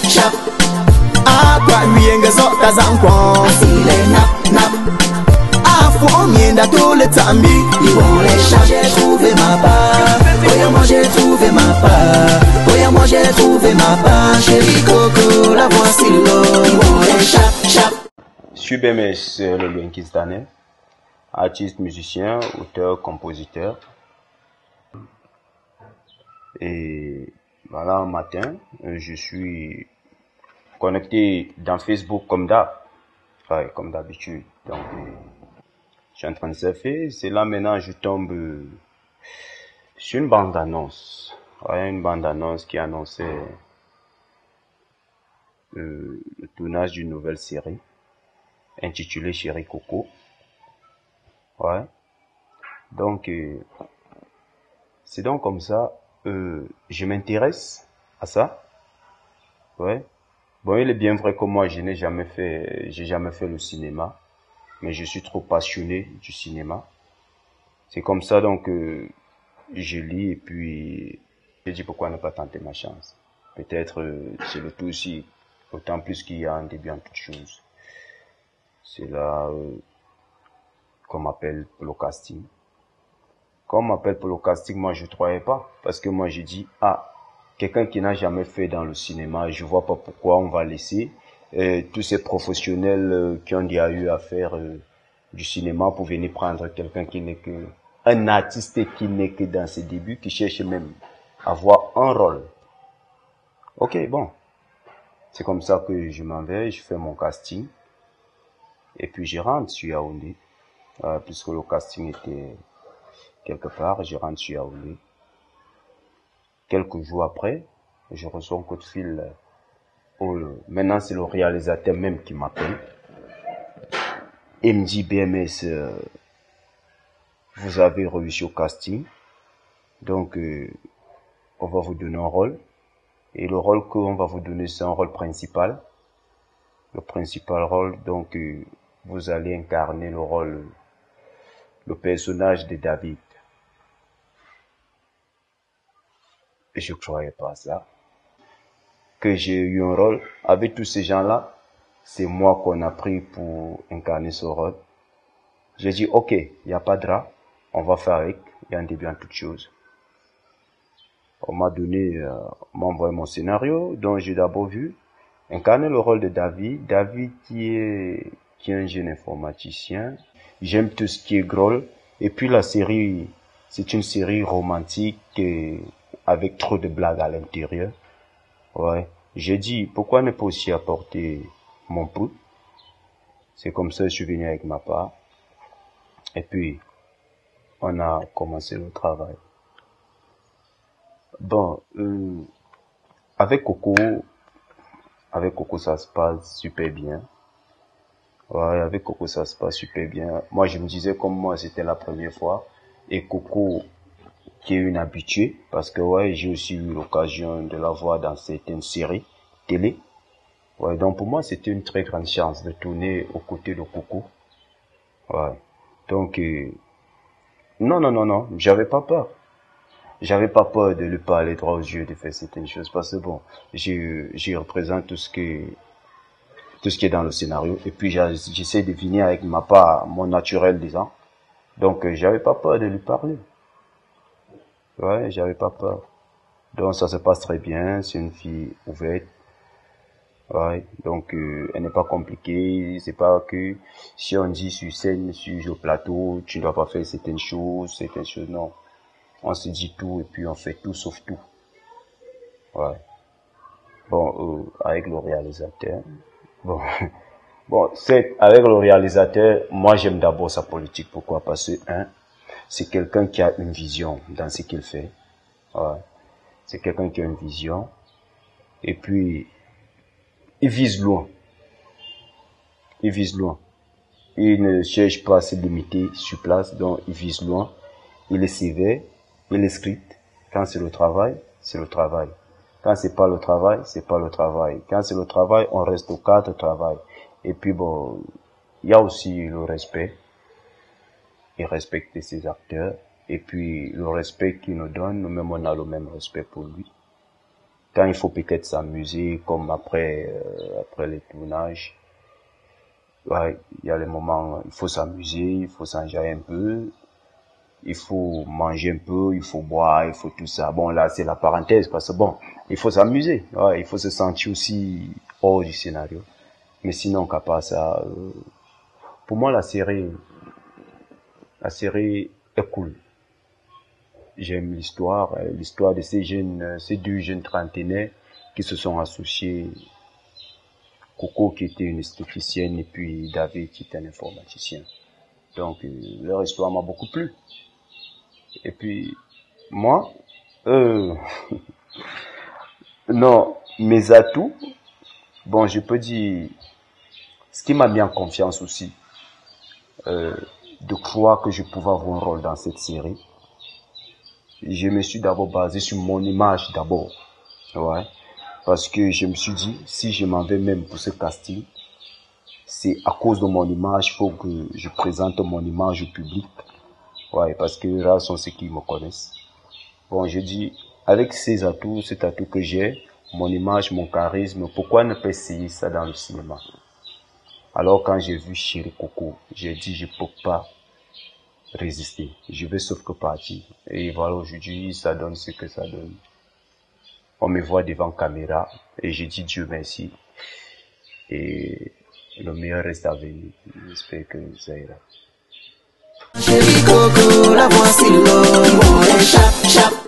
chap. Ah, quoi, lui, un gazon, t'as un coin. S'il est nap. Ah, faut mien dans tout le tambi. Ils vont les chats, j'ai trouvé ma part. Oh, moi, j'ai trouvé ma part. Oh, moi, j'ai trouvé ma part. Chérie Coco, la voici l'eau. Ils vont les chap. Je suis BMS, le Linkistanais, artiste, musicien, auteur, compositeur. Et voilà, un matin, je suis connecté dans Facebook comme comme d'habitude. Donc, je suis en train de surfer. C'est là maintenant, je tombe sur une bande-annonce. Ouais, une bande-annonce qui annonçait le tournage d'une nouvelle série intitulée Chérie Coco. Ouais. Donc, c'est donc comme ça, je m'intéresse à ça. Ouais. Bon, il est bien vrai que moi, j'ai jamais fait le cinéma, mais je suis trop passionné du cinéma. C'est comme ça, donc, je lis et puis, je dis pourquoi ne pas tenter ma chance. Peut-être, c'est le tout aussi, autant plus qu'il y a un début en toute chose. C'est là, qu'on m'appelle pour le casting. Quand on m'appelle pour le casting, moi, je ne croyais pas. Parce que moi, j'ai dit, quelqu'un qui n'a jamais fait dans le cinéma, je vois pas pourquoi on va laisser tous ces professionnels qui ont déjà eu à faire du cinéma pour venir prendre quelqu'un qui n'est que un artiste qui n'est que dans ses débuts, qui cherche même à avoir un rôle. Ok, bon. C'est comme ça que je m'en vais, je fais mon casting. Et puis je rentre sur Yaoundé. Puisque le casting était quelque part, je rentre sur Yaoundé. Quelques jours après, je reçois un coup de fil. Maintenant, c'est le réalisateur même qui m'appelle. Il me dit, BMS, vous avez réussi au casting. Donc, on va vous donner un rôle. Et le rôle qu'on va vous donner, c'est un rôle principal. Le principal rôle, donc, vous allez incarner le personnage de David. Et je ne croyais pas à ça. Que j'ai eu un rôle avec tous ces gens-là, c'est moi qu'on a pris pour incarner ce rôle. J'ai dit, ok, il n'y a pas de drap, on va faire avec, il y a un début en toute chose. On m'a envoyé mon scénario, dont j'ai d'abord vu, incarner le rôle de David. David qui est un jeune informaticien. J'aime tout ce qui est drôle. Et puis la série, c'est une série romantique avec trop de blagues à l'intérieur. Ouais. J'ai dit, pourquoi ne pas aussi apporter mon pouls? C'est comme ça que je suis venu avec ma part. Et puis, on a commencé le travail. Bon, avec Coco, ça se passe super bien. Ouais, avec Coco, ça se passe super bien. Moi, je me disais comme moi, c'était la première fois. Et Coco, qui est une habituée, parce que ouais, j'ai aussi eu l'occasion de la voir dans certaines séries télé. Ouais, donc pour moi, c'était une très grande chance de tourner aux côtés de Coco. Ouais. Donc, non, j'avais pas peur. J'avais pas peur de lui parler droit aux yeux, de faire certaines choses, parce que bon, j'y représente tout ce qui est dans le scénario, et puis j'essaie de venir avec ma part, mon naturel, disant. Donc, j'avais pas peur de lui parler. Ouais, j'avais pas peur. Donc, ça se passe très bien, c'est une fille ouverte. Ouais, donc elle n'est pas compliquée, c'est pas que si on dit sur scène, sur le plateau, tu ne dois pas faire certaines choses, non. On se dit tout et puis on fait tout sauf tout. Ouais. Bon, avec le réalisateur, bon, avec le réalisateur, moi j'aime d'abord sa politique. Pourquoi? Parce que, c'est quelqu'un qui a une vision dans ce qu'il fait. Ouais. C'est quelqu'un qui a une vision. Et puis, il vise loin. Il vise loin. Il ne cherche pas à se limiter sur place, donc il vise loin. Il est sévère, il est strict. Quand c'est le travail, c'est le travail. Quand c'est pas le travail, c'est pas le travail. Quand c'est le travail, on reste au cadre de travail. Et puis bon, il y a aussi le respect. Il respecte ses acteurs. Et puis le respect qu'il nous donne, nous-mêmes on a le même respect pour lui. quand il faut peut-être s'amuser, comme après les tournages, ouais, il y a les moments, il faut s'amuser, il faut s'enjailler un peu, il faut manger un peu, il faut boire, il faut tout ça. Bon, là, c'est la parenthèse, parce que bon, il faut s'amuser, ouais, il faut se sentir aussi hors du scénario. Mais sinon, qu'à part ça, pour moi, la série est cool. J'aime l'histoire de ces deux jeunes trentenaires qui se sont associés. Coco qui était une esthéticienne et puis David qui était un informaticien. Donc leur histoire m'a beaucoup plu. Et puis moi, non, mes atouts, bon, je peux dire, ce qui m'a mis en confiance aussi, de croire que je pouvais avoir un rôle dans cette série. Je me suis d'abord basé sur mon image d'abord, ouais, parce que je me suis dit, si je m'en vais même pour ce casting, c'est à cause de mon image, il faut que je présente mon image au public, ouais, parce que là sont ceux qui me connaissent. Bon, je dis, avec cet atout que j'ai, mon image, mon charisme, pourquoi ne pas essayer ça dans le cinéma? Alors quand j'ai vu Chéri Coco, j'ai dit, je peux pas résister. Je vais sauf que partir. Et voilà, aujourd'hui, ça donne ce que ça donne. On me voit devant caméra et je dis Dieu merci. Et le meilleur reste à venir. J'espère que ça ira. Chéri Coco, la voici l'eau, chap, chap.